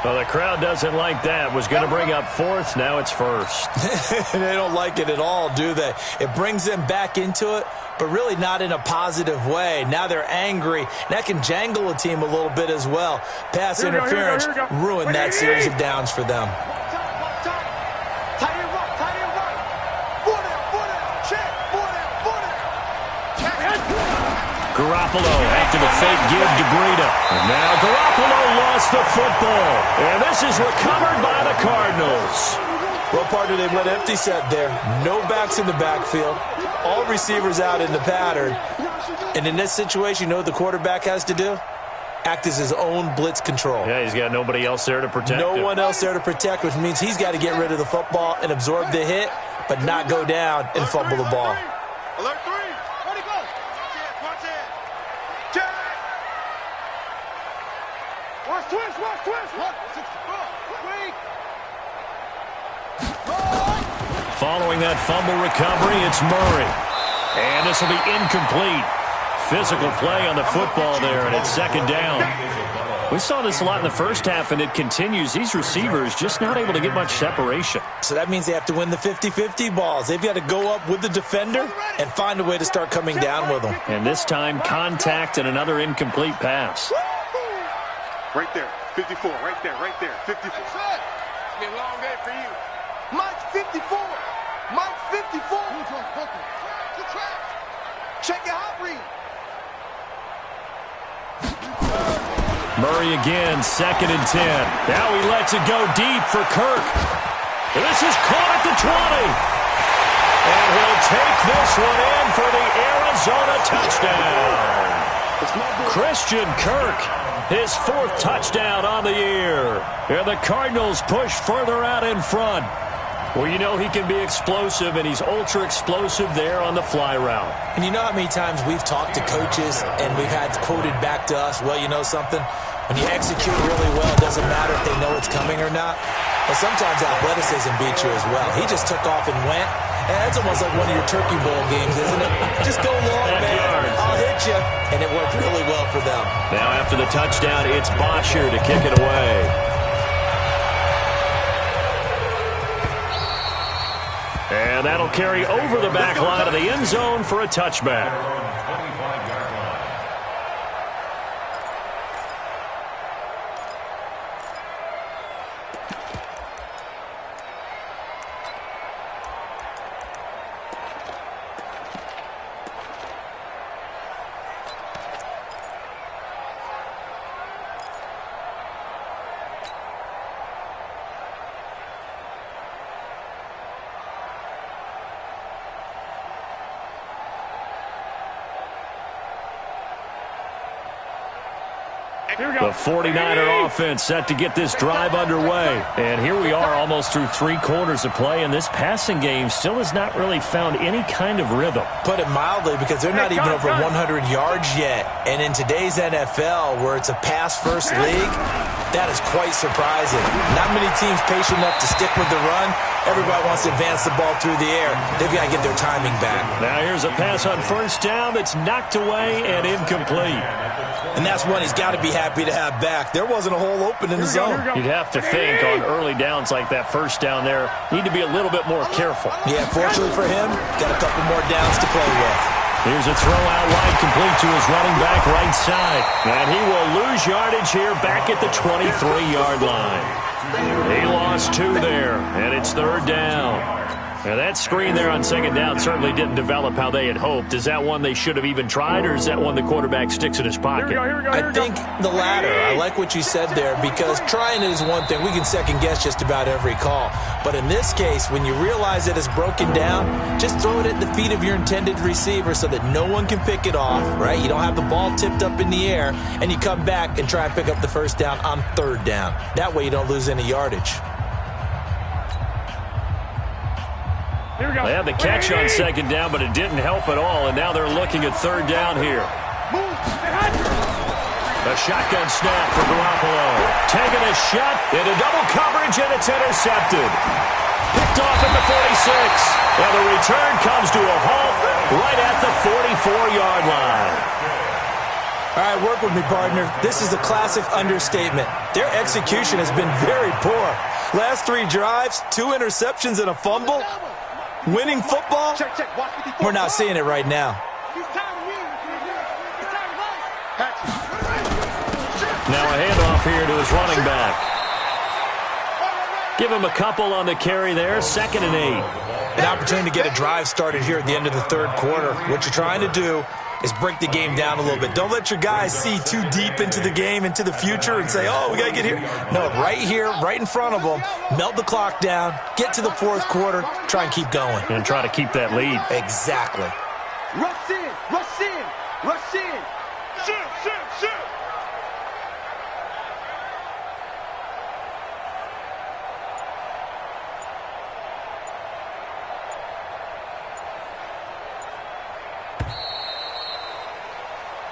F: Well, the crowd doesn't like that. Was going to bring up 4th, now it's 1st.
I: They don't like it at all, do they? It brings them back into it, but really not in a positive way. Now they're angry. That can jangle a team a little bit as well. Pass interference ruined that series of downs for them.
F: Garoppolo after the fake give to Breida. And now Garoppolo lost the football. And this is recovered by the Cardinals.
I: Well, partner, they went empty set there. No backs in the backfield. all receivers out in the pattern. And in this situation, you know what the quarterback has to do? Act as his own blitz control.
F: Yeah, he's got nobody else there to protect
I: him.
F: No
I: one else there to protect, which means he's got to get rid of the football and absorb the hit, but not go down and fumble the ball.
G: Alert 3. Where'd he go? Watch it. Check. Watch twist. What? 64. Wait.
F: Following that fumble recovery, it's Murray. And this will be incomplete. Physical play on the football there, and it's second down. We saw this a lot in the first half, and it continues. These receivers just not able to get much separation.
I: So that means they have to win the 50-50 balls. They've got to go up with the defender and find a way to start coming down with them.
F: And this time, contact and another incomplete pass.
G: Right there, 54, right there, 54. It's been a long day for you. Mike 54. Mike 54. Check your hot read.
F: Murray again, 2nd and 10. Now he lets it go deep for Kirk. This is caught at the 20. And he'll take this one in for the Arizona touchdown. Christian Kirk, his 4th touchdown on the year. And the Cardinals push further out in front. Well, you know he can be explosive, and he's ultra-explosive there on the fly route.
I: And you know how many times we've talked to coaches and we've had quoted back to us, well, you know something? When you execute really well, it doesn't matter if they know it's coming or not. But sometimes athleticism beats you as well. He just took off and went. And that's almost like one of your Turkey Bowl games, isn't it? Just go long, man. I'll hit you. And it worked really well for them.
F: Now after the touchdown, it's Bosher to kick it away. And that'll carry over the back line of the end zone for a touchback. The 49er offense set to get this drive underway. And here we are almost through 3 quarters of play, and this passing game still has not really found any kind of rhythm.
I: Put it mildly, because they're not even over 100 yards yet. And in today's NFL, where it's a pass-first league, that is quite surprising. Not many teams patient enough to stick with the run. Everybody wants to advance the ball through the air. They've got to get their timing back.
F: Now here's a pass on first down that's knocked away and incomplete.
I: And that's one he's got to be happy to have back. There wasn't a hole open in the zone.
F: You'd have to think on early downs like that first down there, need to be a little bit more careful.
I: Yeah, fortunately for him, got a couple more downs to play with.
F: Here's a throw out wide, complete to his running back right side. And he will lose yardage here back at the 23-yard line. He lost 2 there, and it's 3rd down. Now that screen there on 2nd down certainly didn't develop how they had hoped. Is that one they should have even tried, or is that one the quarterback sticks in his pocket?
I: I think the latter. I like what you said there, because trying it is one thing. We can second-guess just about every call. But in this case, when you realize that it's broken down, just throw it at the feet of your intended receiver so that no one can pick it off, right? You don't have the ball tipped up in the air, and you come back and try and pick up the first down on 3rd down. That way you don't lose any yardage.
F: They had the catch on 2nd down, but it didn't help at all, and now they're looking at 3rd down here. A shotgun snap for Garoppolo. Taking a shot into double coverage, and it's intercepted. Picked off at the 46. And the return comes to a halt right at the 44-yard line.
I: All right, work with me, partner. This is a classic understatement. Their execution has been very poor. Last 3 drives, 2 interceptions and a fumble. Winning football? We're not seeing it right now.
F: Now a handoff here to his running back. Give him a couple on the carry there, 2nd and 8.
I: An opportunity to get a drive started here at the end of the 3rd quarter. What you're trying to do is break the game down a little bit. Don't let your guys see too deep into the game, into the future, and say, oh, we got to get here. No, right here, right in front of them, melt the clock down, get to the fourth quarter, try and keep going.
F: And try to keep that lead.
I: Exactly.
G: Rush in, rush in, rush in. Shoot, shoot, shoot.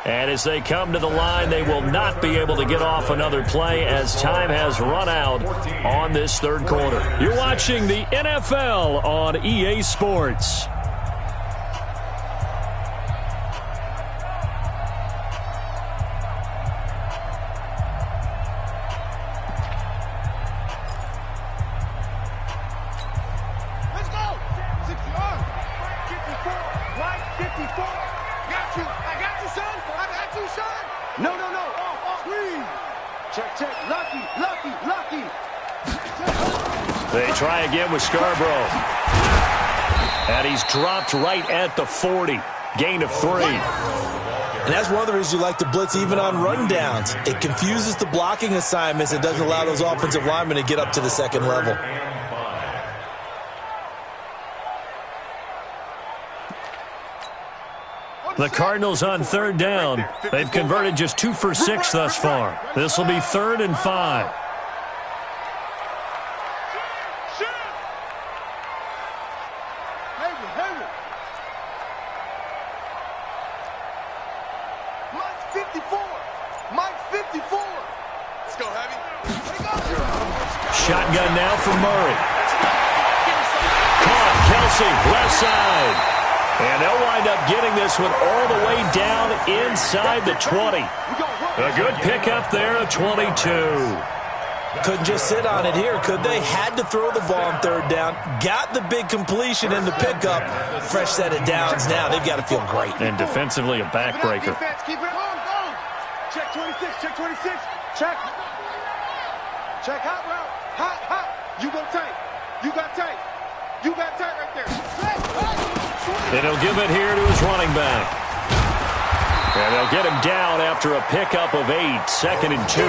F: And as they come to the line, they will not be able to get off another play as time has run out on this third quarter. You're watching the NFL on EA Sports.
G: Let's go. 6 yards. 54. Right 54. Got you. I got you, son. I got you, son. No, no, no. Off. Screen. Check, check. Lucky, lucky, lucky.
F: They try again with Scarborough. And he's dropped right at the 40. Gain of 3.
I: And that's one of the reasons you like to blitz even on rundowns. It confuses the blocking assignments. It doesn't allow those offensive linemen to get up to the second level.
F: The Cardinals on third down. They've converted just 2 for 6 thus far. This will be 3rd and 5.
G: Mike's 54. Mike's 54. Let's go, Heavy.
F: Shotgun now for Murray. Caught. Kelsey, left side. And they'll wind up getting this one all the way down inside the 20. A good pickup there of 22.
I: Couldn't just sit on it here, could they? Had to throw the ball on third down. Got the big completion in the pickup. Fresh set of downs now. They've got to feel great.
F: And defensively, a backbreaker.
G: Keep it on, go. Check 26, check 26. Check. Check hot route. Hot, hot. You go tight. You got tight. You got tight right there.
F: And he'll give it here to his running back. And they'll get him down after a pickup of 8. 2nd and 2.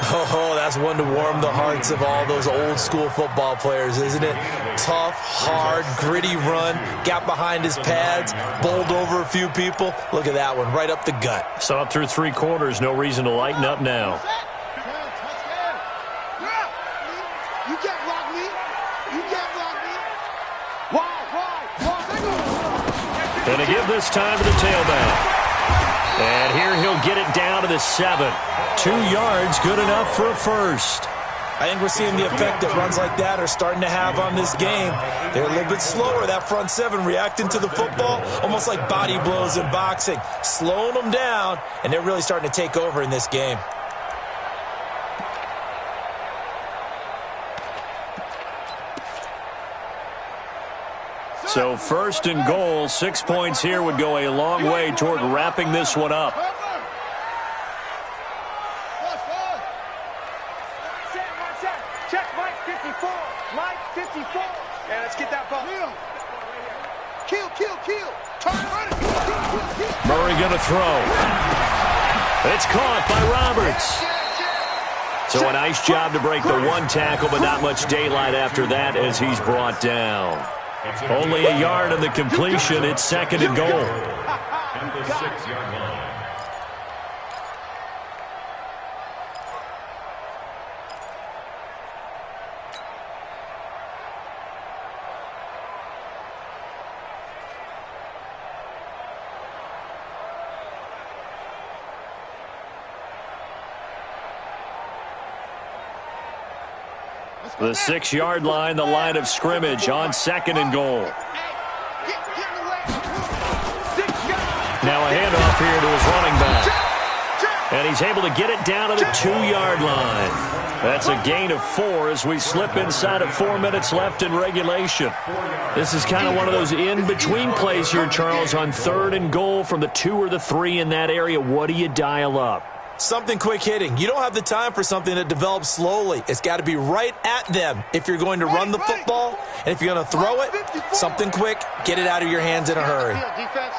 I: Oh, that's one to warm the hearts of all those old school football players, isn't it? Tough, hard, gritty run. Got behind his pads. Bowled over a few people. Look at that one, right up the gut.
F: Saw it through 3 quarters. No reason to lighten up now.
G: You can't block me. You can't block me. Why?
F: And to give this time to the tailback. And here he'll get it down to the 7. 2 yards, good enough for a first.
I: I think we're seeing the effect that runs like that are starting to have on this game. They're a little bit slower, that front 7, reacting to the football, almost like body blows in boxing. Slowing them down, and they're really starting to take over in this game.
F: So 1st and goal, 6 points here would go a long way toward wrapping this one up.
G: Check Mike 54. Mike 54. Yeah, let's get that ball. Kill. Turn it. Kill.
F: Murray going to throw. It's caught by Roberts. So a nice job to break the 1 tackle, but not much daylight after that as he's brought down. Only a yard on the completion. It's 2nd and goal.
H: At the 6-yard line.
F: The 6-yard line, the line of scrimmage on 2nd and goal. Now a handoff here to his running back. And he's able to get it down to the 2-yard line. That's a gain of 4 as we slip inside of 4 minutes left in regulation. This is kind of one of those in-between plays here, Charles, on 3rd and goal from the 2 or the 3 in that area. What do you dial up?
I: Something quick hitting. You don't have the time for something that develops slowly. It's got to be right at them if you're going to run the football. And if you're going to throw it, something quick, get it out of your hands in a hurry.
G: Defense.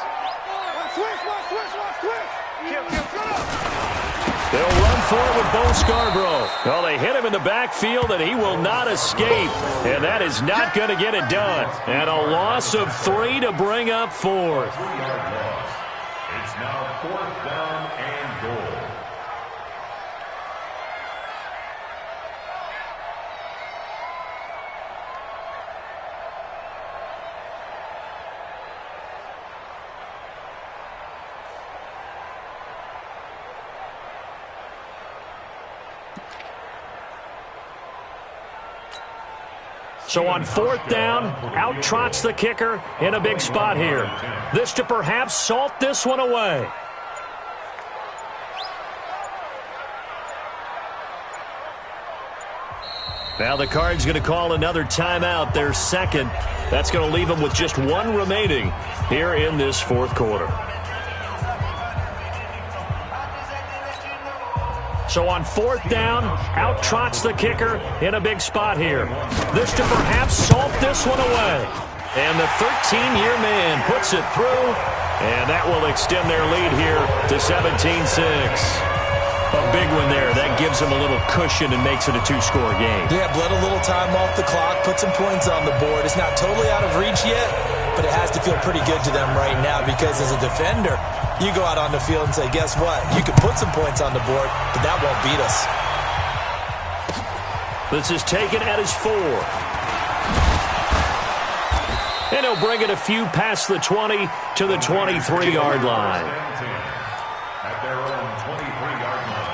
F: They'll run for it with Bo Scarborough. Well, they hit him in the backfield, and he will not escape. And that is not going to get it done. And a loss of 3 to bring up 4th.
H: It's now 4th down and goal.
F: So on 4th down, out trots the kicker in a big spot here. This to perhaps salt this one away. Now the Cards going to call another timeout, their second. That's going to leave them with just 1 remaining here in this 4th quarter. So on 4th down, out trots the kicker in a big spot here. This to perhaps salt this one away. And the 13-year man puts it through, and that will extend their lead here to 17-6. A big one there. That gives them a little cushion and makes it a 2-score game.
I: Yeah, bled a little time off the clock, put some points on the board. It's not totally out of reach yet, but it has to feel pretty good to them right now because as a defender, you go out on the field and say, guess what? You can put some points on the board, but that won't beat us.
F: This is taken at his 4. And he'll bring it a few past the 20 to the 23-yard line.
H: At their own 23-yard line.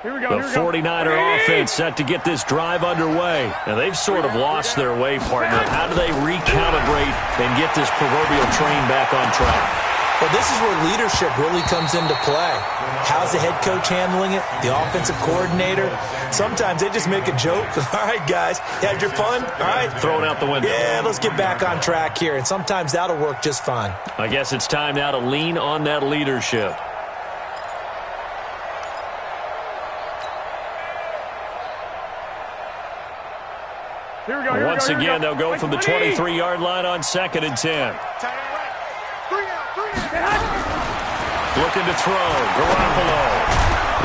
F: The 49er offense set to get this drive underway. And they've sort of lost their way, partner. How do they recalibrate and get this proverbial train back on track?
I: Well, this is where leadership really comes into play. How's the head coach handling it? The offensive coordinator? Sometimes they just make a joke. All right, guys, you had your fun? All right.
F: Throw it out the window.
I: Yeah, let's get back on track here. And sometimes that'll work just fine.
F: I guess it's time now to lean on that leadership. Once again, they'll go from the 23-yard line on 2nd and 10. Looking to throw. Garoppolo.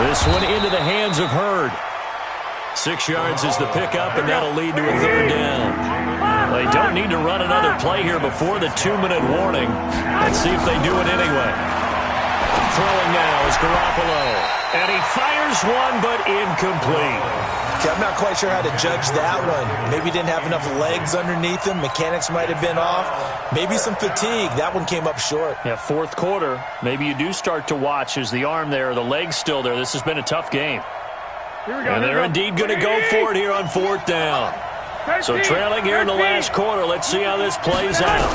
F: This one into the hands of Hurd. 6 yards is the pickup, and that'll lead to a 3rd down. They don't need to run another play here before the 2-minute warning. Let's see if they do it anyway. Throwing now is Garoppolo. And he fires one, but incomplete.
I: I'm not quite sure how to judge that one. Maybe he didn't have enough legs underneath him. Mechanics might have been off. Maybe some fatigue. That one came up short.
F: Yeah, 4th quarter. Maybe you do start to watch as the arm there, the leg's still there. This has been a tough game. And they're indeed going to go for it here on 4th down. So trailing here in the last quarter. Let's see how this plays out.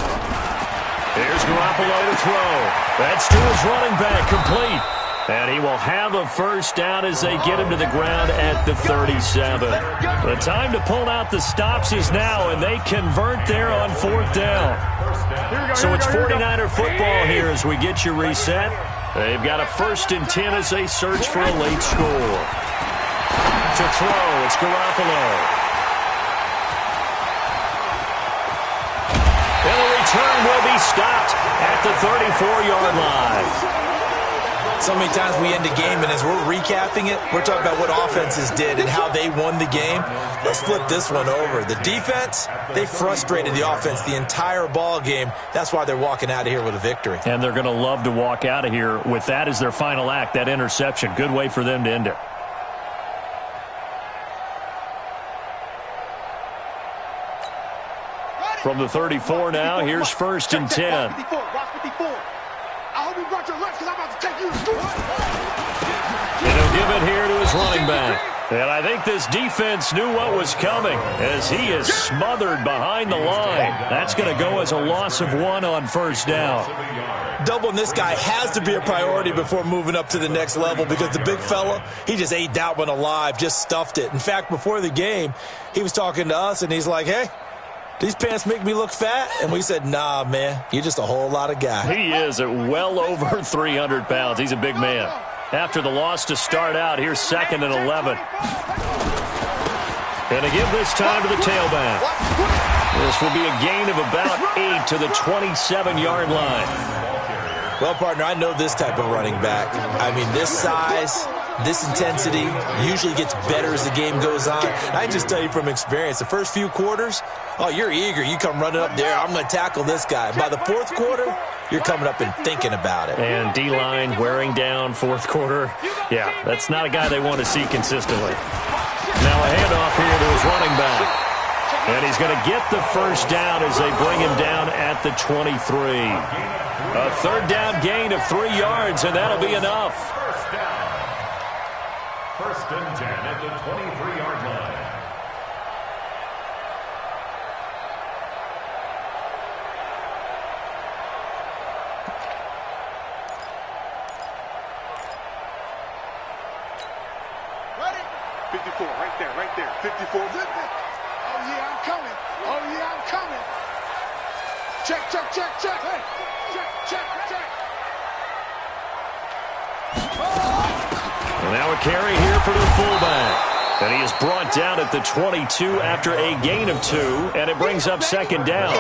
F: Here's Garoppolo to throw. That's to his running back, complete. And he will have a 1st down as they get him to the ground at the 37. The time to pull out the stops is now, and they convert there on 4th down. So it's 49er football here as we get you reset. They've got a 1st and 10 as they search for a late score. To throw, it's Garoppolo. And the return will be stopped at the 34-yard line.
I: So many times we end a game, and as we're recapping it, we're talking about what offenses did and how they won the game. Let's flip this one over. The defense, they frustrated the offense the entire ball game. That's why they're walking out of here with a victory.
F: And they're going to love to walk out of here with that as their final act, that interception. Good way for them to end it. From the 34 now, here's 1st and 10. And he'll give it here to his running back. And I think this defense knew what was coming as he is smothered behind the line. That's going to go as a loss of 1 on 1st down.
I: Doubling this guy has to be a priority before moving up to the next level because the big fella, he just ate that one alive, just stuffed it. In fact, before the game, he was talking to us, and he's like, hey, these pants make me look fat? And we said, nah, man, you're just a whole lot of guy.
F: He is at well over 300 pounds. He's a big man. After the loss to start out, here's 2nd and 11. And to give this time to the tailback. This will be a gain of about 8 to the 27-yard line.
I: Well, partner, I know this type of running back. I mean, this size, this intensity usually gets better as the game goes on. I can just tell you from experience, the first few quarters, oh, you're eager. You come running up there, I'm going to tackle this guy. By the fourth quarter, you're coming up and thinking about it.
F: And D-line wearing down fourth quarter. Yeah, that's not a guy they want to see consistently. Now a handoff here to his running back. And he's going to get the first down as they bring him down at the 23. A third down gain of 3 yards, and that'll be enough.
H: First down. First and 10 at the 23-yard line.
G: Ready? 54, right there. 54. Oh, yeah, I'm coming. Oh, yeah, I'm coming. Check. Hey, check.
F: And now a carry here for the fullback. And he is brought down at the 22 after a gain of 2, and it brings up second down.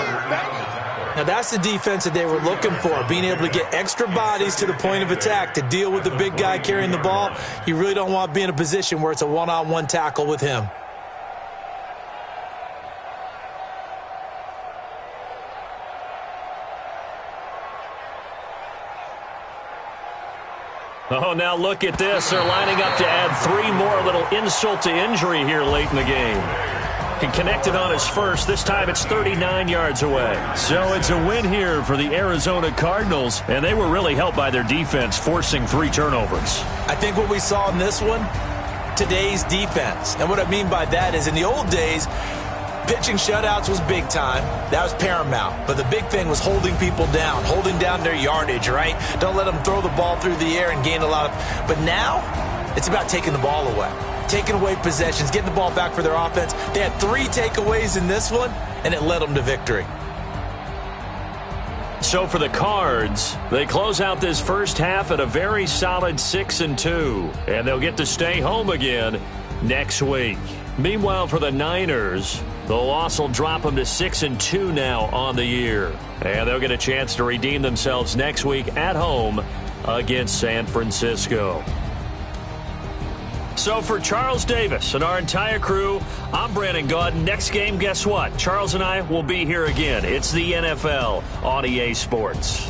I: Now, that's the defense that they were looking for, being able to get extra bodies to the point of attack to deal with the big guy carrying the ball. You really don't want to be in a position where it's a one-on-one tackle with him.
F: Oh, now look at this. They're lining up to add 3 more, a little insult to injury here late in the game. He connected on his first. This time it's 39 yards away. So it's a win here for the Arizona Cardinals, and they were really helped by their defense, forcing 3 turnovers.
I: I think what we saw in this one, today's defense. And what I mean by that is in the old days, pitching shutouts was big time. That was paramount. But the big thing was holding people down, holding down their yardage, right? Don't let them throw the ball through the air and gain a lot of... But now, it's about taking the ball away. Taking away possessions, getting the ball back for their offense. They had 3 takeaways in this one, and it led them to victory.
F: So for the Cards, they close out this first half at a very solid 6-2, and they'll get to stay home again next week. Meanwhile, for the Niners, the loss will drop them to 6-2 now on the year, and they'll get a chance to redeem themselves next week at home against San Francisco. So for Charles Davis and our entire crew, I'm Brandon Gaudin. Next game, guess what? Charles and I will be here again. It's the NFL on EA Sports.